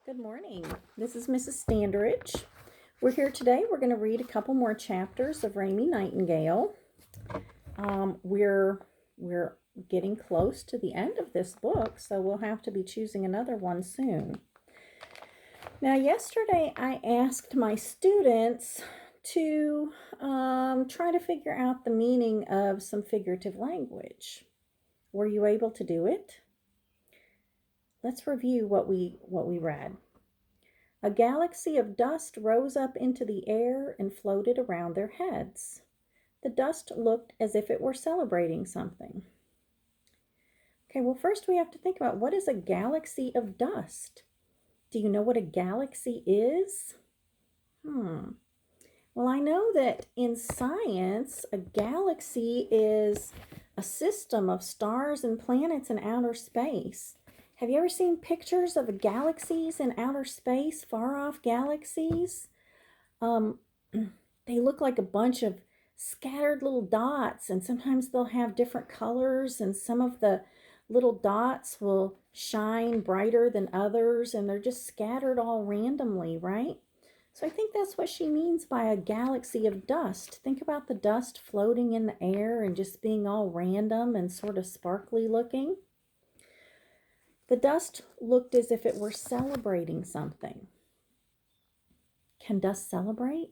Good morning. This is Mrs. Standridge. We're here today. We're going to read a couple more chapters of Raymie Nightingale. We're getting close to the end of this book, so we'll have to be choosing another one soon. Now, yesterday I asked my students to try to figure out the meaning of some figurative language. Were you able to do it? Let's review what we read. A galaxy of dust rose up into the air and floated around their heads. The dust looked as if it were celebrating something. Okay, well, first we have to think about what is a galaxy of dust? Do you know what a galaxy is? Well, I know that in science, a galaxy is a system of stars and planets in outer space. Have you ever seen pictures of galaxies in outer space, far-off galaxies? They look like a bunch of scattered little dots, and sometimes they'll have different colors, and some of the little dots will shine brighter than others, and they're just scattered all randomly, right? So I think that's what she means by a galaxy of dust. Think about the dust floating in the air and just being all random and sort of sparkly looking. The dust looked as if it were celebrating something. Can dust celebrate?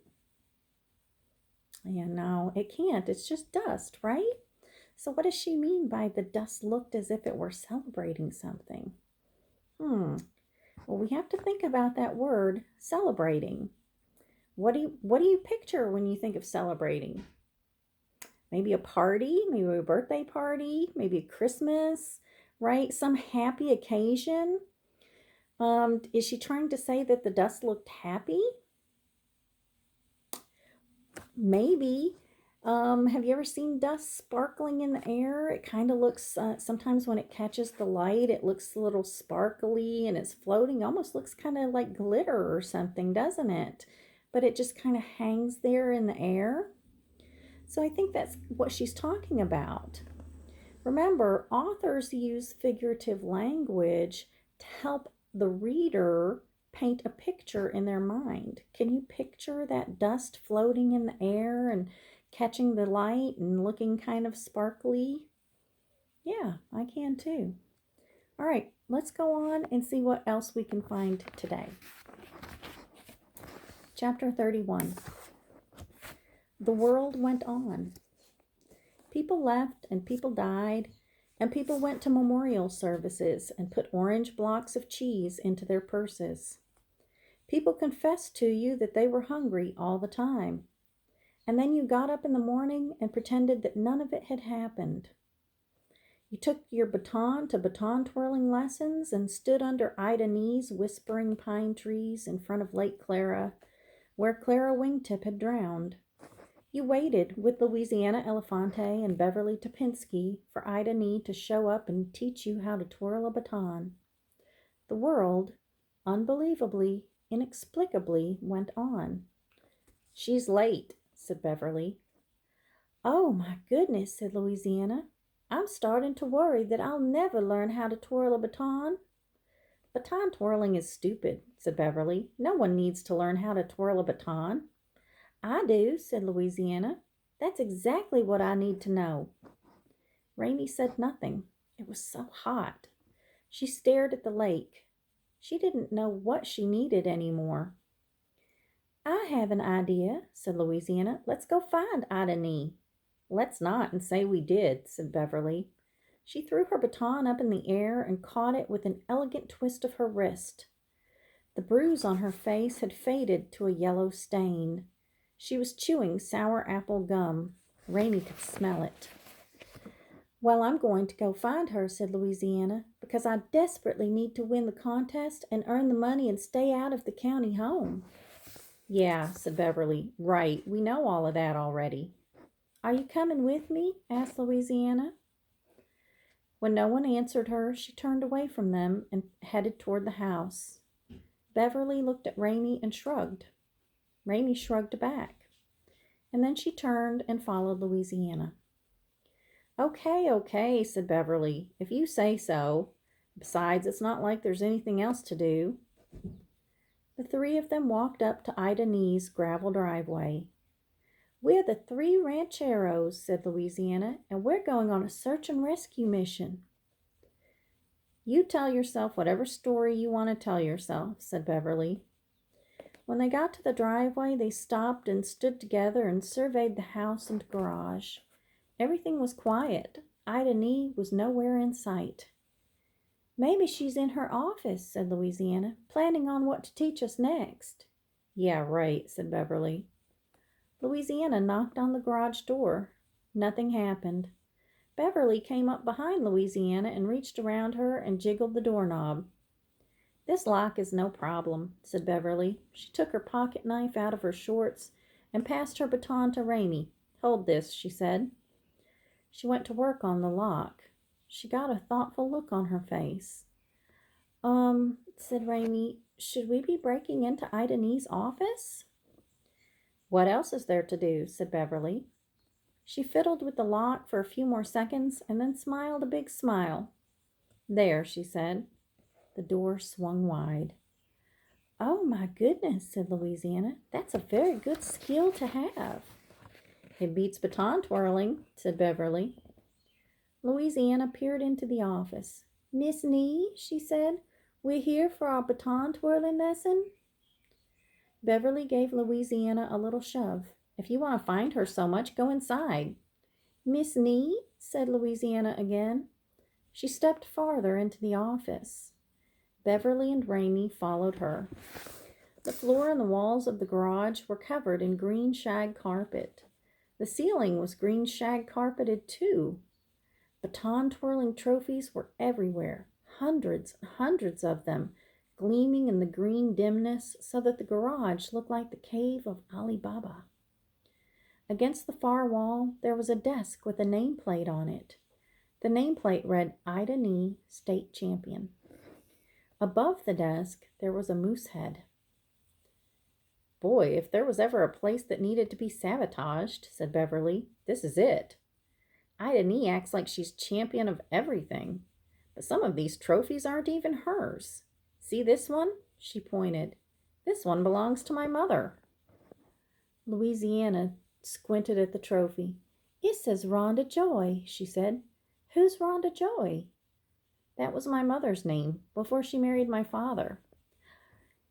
Yeah, no, it can't. It's just dust, right? So what does she mean by the dust looked as if it were celebrating something? Well, we have to think about that word, celebrating. What do you picture when you think of celebrating? Maybe a party, maybe a birthday party, maybe Christmas, right? Some happy occasion. Is she trying to say that the dust looked happy? Maybe. Have you ever seen dust sparkling in the air? It kind of looks, sometimes when it catches the light, it looks a little sparkly and it's floating. Almost looks kind of like glitter or something, doesn't it? But it just kind of hangs there in the air. So I think that's what she's talking about. Remember, authors use figurative language to help the reader paint a picture in their mind. Can you picture that dust floating in the air and catching the light and looking kind of sparkly? Yeah, I can too. All right, let's go on and see what else we can find today. Chapter 31. The world went on. People left and people died, and people went to memorial services and put orange blocks of cheese into their purses. People confessed to you that they were hungry all the time, and then you got up in the morning and pretended that none of it had happened. You took your baton to baton twirling lessons and stood under Ida Nee's whispering pine trees in front of Lake Clara, where Clara Wingtip had drowned. You waited with Louisiana Elefante and Beverly Topinski for Ida Nee to show up and teach you how to twirl a baton. The world, unbelievably, inexplicably, went on. She's late, said Beverly. Oh, my goodness, said Louisiana. I'm starting to worry that I'll never learn how to twirl a baton. Baton twirling is stupid, said Beverly. No one needs to learn how to twirl a baton. I do, said Louisiana. That's exactly what I need to know. Raymie said nothing. It was so hot. She stared at the lake. She didn't know what she needed anymore. I have an idea, said Louisiana. Let's go find Ida Nee. Let's not and say we did, said Beverly. She threw her baton up in the air and caught it with an elegant twist of her wrist. The bruise on her face had faded to a yellow stain. She was chewing sour apple gum. Raymie could smell it. Well, I'm going to go find her, said Louisiana, because I desperately need to win the contest and earn the money and stay out of the county home. Yeah, said Beverly. Right, we know all of that already. Are you coming with me? Asked Louisiana. When no one answered her, she turned away from them and headed toward the house. Beverly looked at Raymie and shrugged. Raymie shrugged back. And then she turned and followed Louisiana. Okay, said Beverly, if you say so. Besides, it's not like there's anything else to do. The three of them walked up to Ida Nee's gravel driveway. "We're the three rancheros," said Louisiana, "and we're going on a search and rescue mission." "You tell yourself whatever story you want to tell yourself," said Beverly. When they got to the driveway, they stopped and stood together and surveyed the house and garage. Everything was quiet. Ida Nee was nowhere in sight. "Maybe she's in her office," said Louisiana, "planning on what to teach us next." "Yeah, right," said Beverly. Louisiana knocked on the garage door. Nothing happened. Beverly came up behind Louisiana and reached around her and jiggled the doorknob. "This lock is no problem," said Beverly. She took her pocket knife out of her shorts and passed her baton to Raymie. "Hold this," she said. She went to work on the lock. She got a thoughtful look on her face. Said Raymie, "should we be breaking into Ida Nee's office?" "What else is there to do?" said Beverly. She fiddled with the lock for a few more seconds and then smiled a big smile. "There," she said. The door swung wide. "Oh, my goodness," said Louisiana. "That's a very good skill to have." "It beats baton twirling," said Beverly. Louisiana peered into the office. "Miss Nee," she said, "we're here for our baton twirling lesson." Beverly gave Louisiana a little shove. "If you want to find her so much, go inside." "Miss Nee," said Louisiana again. She stepped farther into the office. Beverly and Raymie followed her. The floor and the walls of the garage were covered in green shag carpet. The ceiling was green shag carpeted too. Baton twirling trophies were everywhere, hundreds and hundreds of them, gleaming in the green dimness so that the garage looked like the cave of Ali Baba. Against the far wall, there was a desk with a nameplate on it. The nameplate read Ida Nee, State Champion. Above the desk, there was a moose head. "Boy, if there was ever a place that needed to be sabotaged," said Beverly, "this is it. Ida Nee acts like she's champion of everything, but some of these trophies aren't even hers. See this one?" She pointed. "This one belongs to my mother." Louisiana squinted at the trophy. "It says Rhonda Joy," she said. "Who's Rhonda Joy?" "That was my mother's name before she married my father."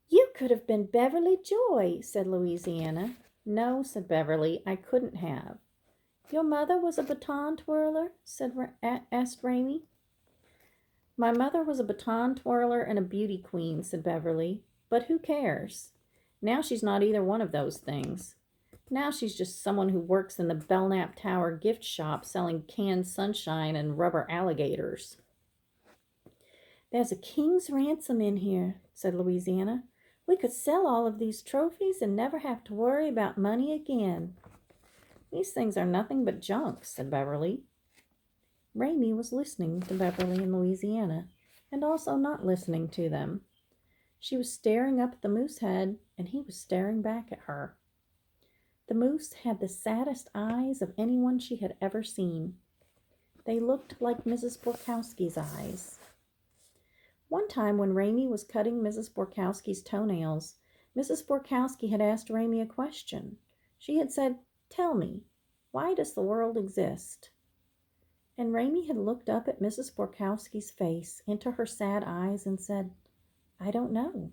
"You could have been Beverly Joy," said Louisiana. "No," said Beverly, "I couldn't have." "Your mother was a baton twirler?" asked Raymie. "My mother was a baton twirler and a beauty queen," said Beverly. "But who cares? Now she's not either one of those things. Now she's just someone who works in the Belknap Tower gift shop selling canned sunshine and rubber alligators." "There's a king's ransom in here," said Louisiana. "We could sell all of these trophies and never have to worry about money again." "These things are nothing but junk," said Beverly. Raymie was listening to Beverly and Louisiana, and also not listening to them. She was staring up at the moose head, and he was staring back at her. The moose had the saddest eyes of anyone she had ever seen. They looked like Mrs. Borkowski's eyes. One time when Raymie was cutting Mrs. Borkowski's toenails, Mrs. Borkowski had asked Raymie a question. She had said, "Tell me, why does the world exist?" And Raymie had looked up at Mrs. Borkowski's face, into her sad eyes, and said, "I don't know."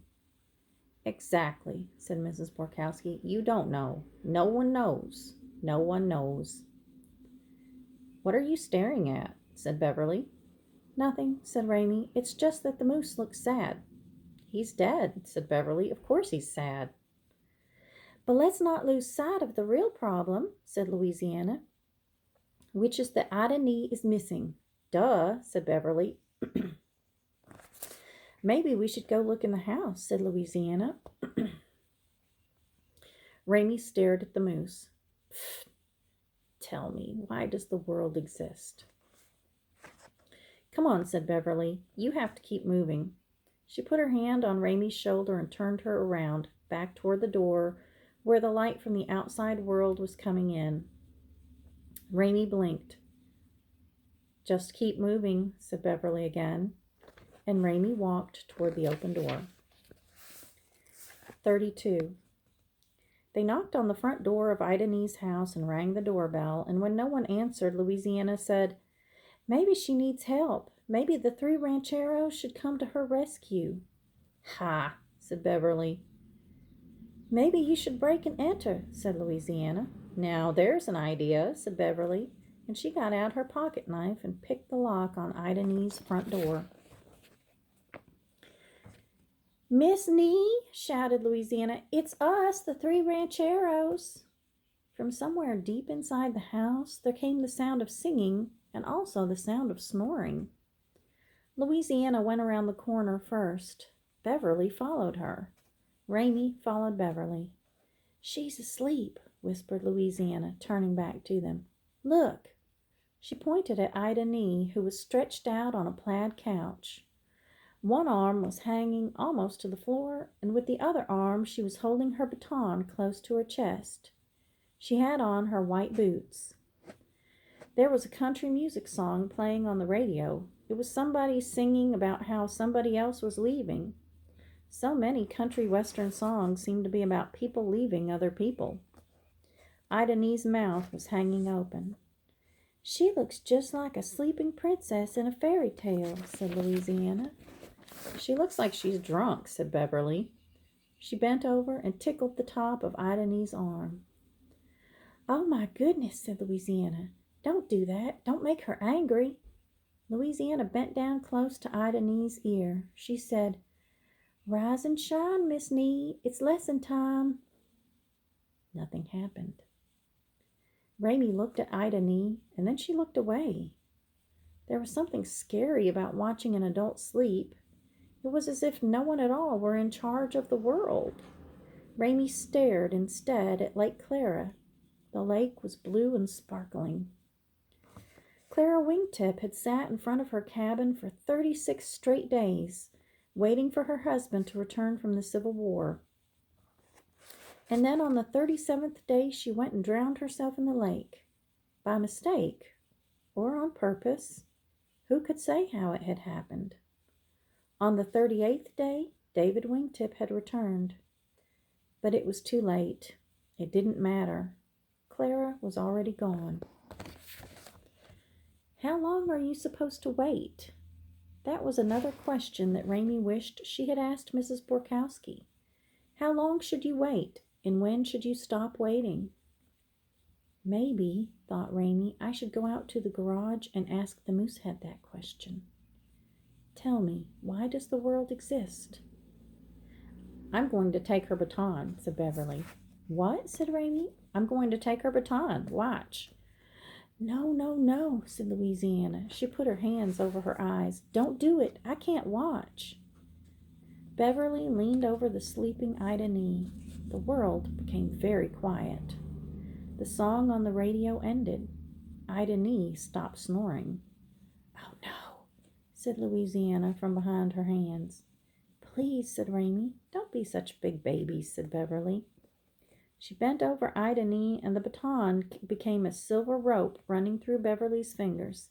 "Exactly," said Mrs. Borkowski. "You don't know. No one knows. No one knows." "What are you staring at?" said Beverly. "Nothing," said Raymie. "It's just that the moose looks sad." "He's dead," said Beverly. "Of course he's sad." "But let's not lose sight of the real problem," said Louisiana, "which is that Ida Nee is missing." "Duh," said Beverly. "Maybe we should go look in the house," said Louisiana. Raymie stared at the moose. "Tell me, why does the world exist?" "Come on," said Beverly. "You have to keep moving." She put her hand on Raymie's shoulder and turned her around, back toward the door, where the light from the outside world was coming in. Raymie blinked. "Just keep moving," said Beverly again, and Raymie walked toward the open door. 32. They knocked on the front door of Ida Nee's house and rang the doorbell, and when no one answered, Louisiana said, "Maybe she needs help. Maybe the three rancheros should come to her rescue." "Ha," said Beverly. "Maybe you should break and enter," said Louisiana. "Now there's an idea," said Beverly, and she got out her pocket knife and picked the lock on Ida Nee's front door. "Miss Nee," shouted Louisiana, "it's us, the three rancheros." From somewhere deep inside the house there came the sound of singing and also the sound of snoring. Louisiana went around the corner first. Beverly followed her. Raymie followed Beverly. "She's asleep," whispered Louisiana, turning back to them. "Look." She pointed at Ida Nee, who was stretched out on a plaid couch. One arm was hanging almost to the floor, and with the other arm she was holding her baton close to her chest. She had on her white boots. There was a country music song playing on the radio. It was somebody singing about how somebody else was leaving. So many country western songs seemed to be about people leaving other people. Ida Nee's mouth was hanging open. "She looks just like a sleeping princess in a fairy tale," said Louisiana. "She looks like she's drunk," said Beverly. She bent over and tickled the top of Ida Nee's arm. "Oh my goodness," said Louisiana. "Don't do that. Don't make her angry." Louisiana bent down close to Ida Nee's ear. She said, "Rise and shine, Miss Nee. It's lesson time." Nothing happened. Raymie looked at Ida Nee, and then she looked away. There was something scary about watching an adult sleep. It was as if no one at all were in charge of the world. Raymie stared instead at Lake Clara. The lake was blue and sparkling. Clara Wingtip had sat in front of her cabin for 36 straight days, waiting for her husband to return from the Civil War. And then on the 37th day she went and drowned herself in the lake. By mistake, or on purpose. Who could say how it had happened? On the 38th day, David Wingtip had returned. But it was too late. It didn't matter. Clara was already gone. How long are you supposed to wait? That was another question that Raymie wished she had asked Mrs. Borkowski. How long should you wait, and when should you stop waiting? Maybe, thought Raymie, I should go out to the garage and ask the Moosehead that question. Tell me, why does the world exist? "I'm going to take her baton," said Beverly. "What?" said Raymie. "I'm going to take her baton. Watch." "No, no, no," said Louisiana. She put her hands over her eyes. "Don't do it. I can't watch." Beverly leaned over the sleeping Ida Nee. The world became very quiet. The song on the radio ended. Ida Nee stopped snoring. "Oh, no," said Louisiana from behind her hands. "Please," said Raymie. "Don't be such big babies," said Beverly. She bent over Ida Nee, and the baton became a silver rope running through Beverly's fingers.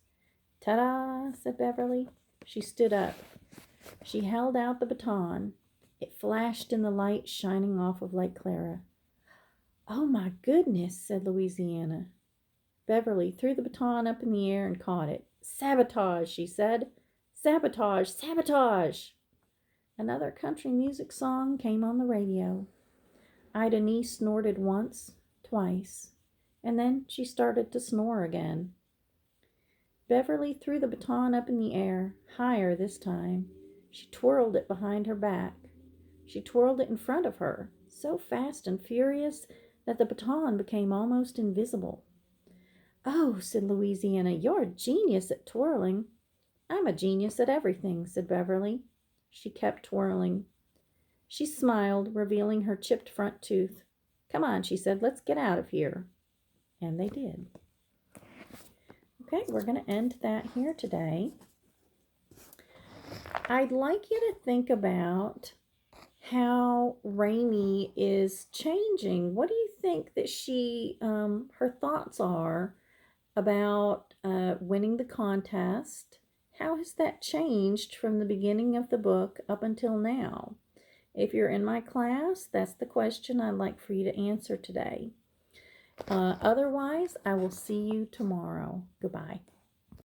"Ta-da!" said Beverly. She stood up. She held out the baton. It flashed in the light shining off of Lake Clara. "Oh, my goodness," said Louisiana. Beverly threw the baton up in the air and caught it. "Sabotage," she said. "Sabotage! Sabotage!" Another country music song came on the radio. Ida Nee snorted once, twice, and then she started to snore again. Beverly threw the baton up in the air, higher this time. She twirled it behind her back. She twirled it in front of her, so fast and furious that the baton became almost invisible. "Oh," said Louisiana, "you're a genius at twirling." "I'm a genius at everything," said Beverly. She kept twirling. She smiled, revealing her chipped front tooth. "Come on," she said, "let's get out of here." And they did. Okay, we're going to end that here today. I'd like you to think about how Raymie is changing. What do you think that her thoughts are about winning the contest? How has that changed from the beginning of the book up until now? If you're in my class, that's the question I'd like for you to answer today. Otherwise, I will see you tomorrow. Goodbye.